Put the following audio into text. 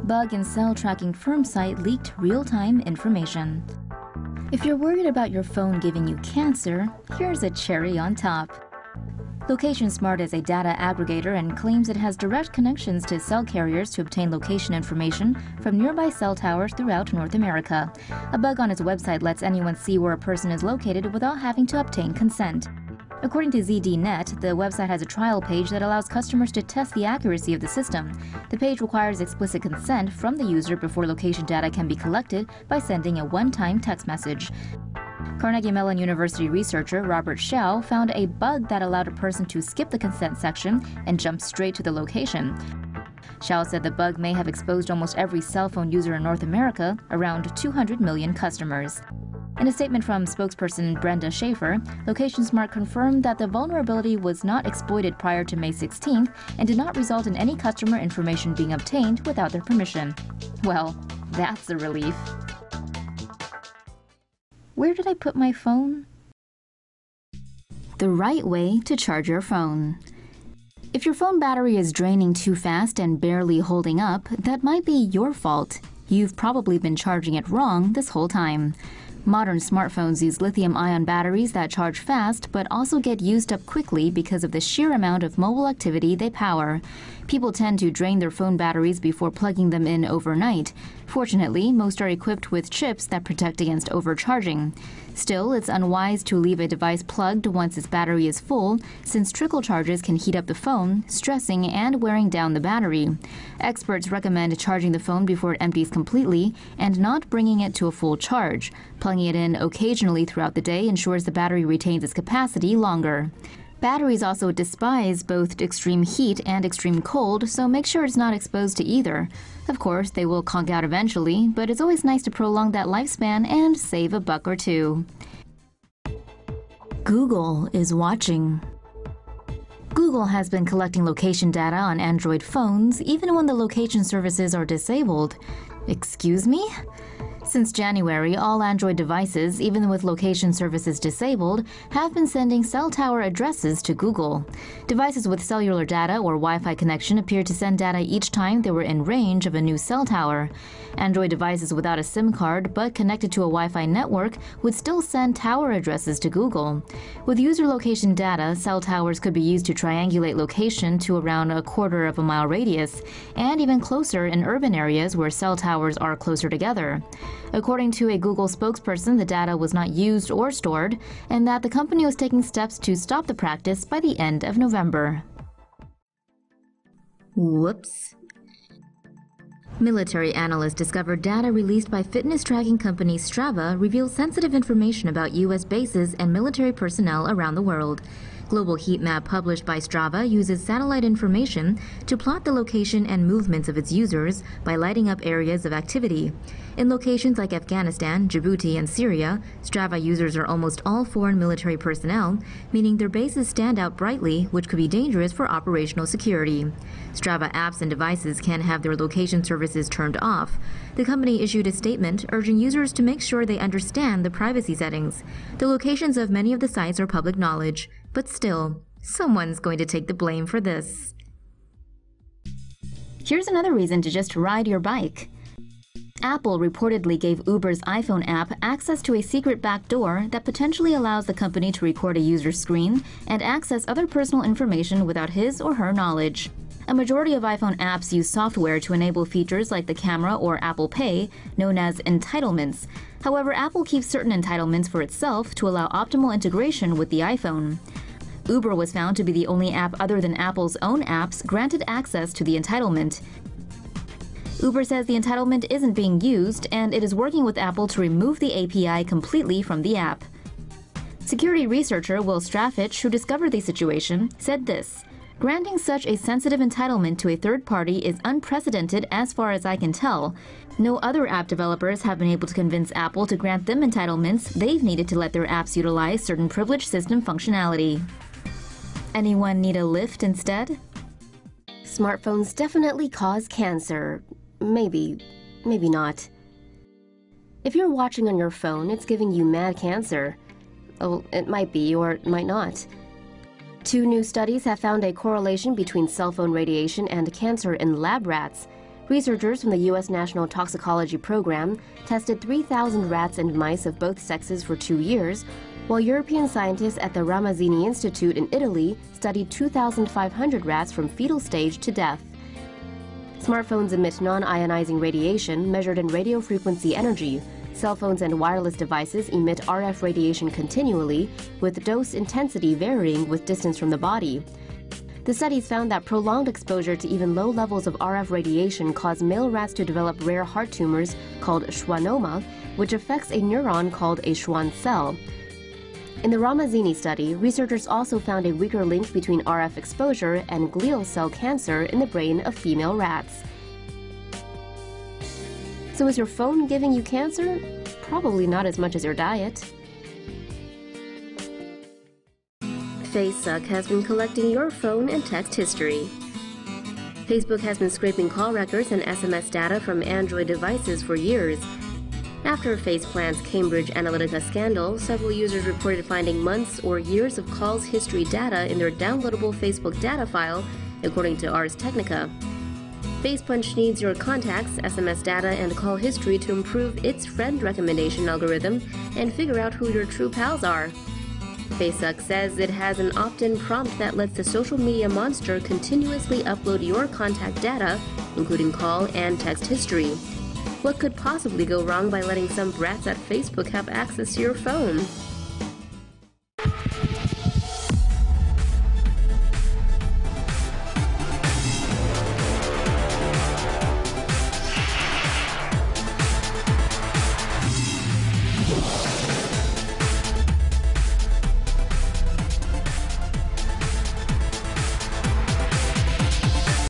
Bug in cell tracking firm site leaked real-time information. If you're worried about your phone giving you cancer, here's a cherry on top. LocationSmart is a data aggregator and claims it has direct connections to cell carriers to obtain location information from nearby cell towers throughout North America. A bug on its website lets anyone see where a person is located without having to obtain consent. According to ZDNet, the website has a trial page that allows customers to test the accuracy of the system. The page requires explicit consent from the user before location data can be collected by sending a one-time text message. Carnegie Mellon University researcher Robert Shao found a bug that allowed a person to skip the consent section and jump straight to the location. Shao said the bug may have exposed almost every cell phone user in North America, around 200 million customers. In a statement from spokesperson Brenda Schaefer, LocationSmart confirmed that the vulnerability was not exploited prior to May 16th and did not result in any customer information being obtained without their permission. Well, that's a relief. Where did I put my phone? The right way to charge your phone. If your phone battery is draining too fast and barely holding up, that might be your fault. You've probably been charging it wrong this whole time. Modern smartphones use lithium-ion batteries that charge fast but also get used up quickly because of the sheer amount of mobile activity they power. People tend to drain their phone batteries before plugging them in overnight. Fortunately, most are equipped with chips that protect against overcharging. Still, it's unwise to leave a device plugged once its battery is full, since trickle charges can heat up the phone, stressing and wearing down the battery. Experts recommend charging the phone before it empties completely and not bringing it to a full charge. Plugging it in occasionally throughout the day ensures the battery retains its capacity longer. Batteries also despise both extreme heat and extreme cold, so make sure it's not exposed to either. Of course, they will conk out eventually, but it's always nice to prolong that lifespan and save a buck or two. Google is watching. Google has been collecting location data on Android phones even when the location services are disabled. Excuse me? Since January, all Android devices, even with location services disabled, have been sending cell tower addresses to Google. Devices with cellular data or Wi-Fi connection appear to send data each time they were in range of a new cell tower. Android devices without a SIM card but connected to a Wi-Fi network would still send tower addresses to Google. With user location data, cell towers could be used to triangulate location to around a quarter of a mile radius, and even closer in urban areas where cell towers are closer together. According to a Google spokesperson, the data was not used or stored, and that the company was taking steps to stop the practice by the end of November. Whoops. Military analysts discovered data released by fitness tracking company Strava reveals sensitive information about U.S. bases and military personnel around the world. Global heat map published by Strava uses satellite information to plot the location and movements of its users by lighting up areas of activity. In locations like Afghanistan, Djibouti, and Syria, Strava users are almost all foreign military personnel, meaning their bases stand out brightly, which could be dangerous for operational security. Strava apps and devices can have their location services turned off. The company issued a statement urging users to make sure they understand the privacy settings. The locations of many of the sites are public knowledge, but still, someone's going to take the blame for this. Here's another reason to just ride your bike. Apple reportedly gave Uber's iPhone app access to a secret backdoor that potentially allows the company to record a user's screen and access other personal information without his or her knowledge. A majority of iPhone apps use software to enable features like the camera or Apple Pay, known as entitlements. However, Apple keeps certain entitlements for itself to allow optimal integration with the iPhone. Uber was found to be the only app other than Apple's own apps granted access to the entitlement. Uber says the entitlement isn't being used, and it is working with Apple to remove the API completely from the app. Security researcher Will Straffitch, who discovered the situation, said this: "Granting such a sensitive entitlement to a third party is unprecedented as far as I can tell. No other app developers have been able to convince Apple to grant them entitlements they've needed to let their apps utilize certain privileged system functionality." Anyone need a lift instead? Smartphones definitely cause cancer. Maybe not. If you're watching on your phone, it's giving you mad cancer. Oh, it might be or it might not. 2 new studies have found a correlation between cell phone radiation and cancer in lab rats. Researchers from the U.S. National Toxicology Program tested 3,000 rats and mice of both sexes for 2 years, while European scientists at the Ramazzini Institute in Italy studied 2,500 rats from fetal stage to death. Smartphones emit non-ionizing radiation measured in radio frequency energy. Cell phones and wireless devices emit RF radiation continually, with dose intensity varying with distance from the body. The studies found that prolonged exposure to even low levels of RF radiation caused male rats to develop rare heart tumors called schwannoma, which affects a neuron called a Schwann cell. In the Ramazzini study, researchers also found a weaker link between RF exposure and glial cell cancer in the brain of female rats. So is your phone giving you cancer? Probably not as much as your diet. Facebook has been collecting your phone and text history. Facebook has been scraping call records and SMS data from Android devices for years. After Faceplan's Cambridge Analytica scandal, several users reported finding months or years of calls history data in their downloadable Facebook data file, according to Ars Technica. FacePunch needs your contacts, SMS data, and call history to improve its friend recommendation algorithm and figure out who your true pals are. Facebook says it has an opt-in prompt that lets the social media monster continuously upload your contact data, including call and text history. What could possibly go wrong by letting some brats at Facebook have access to your phone?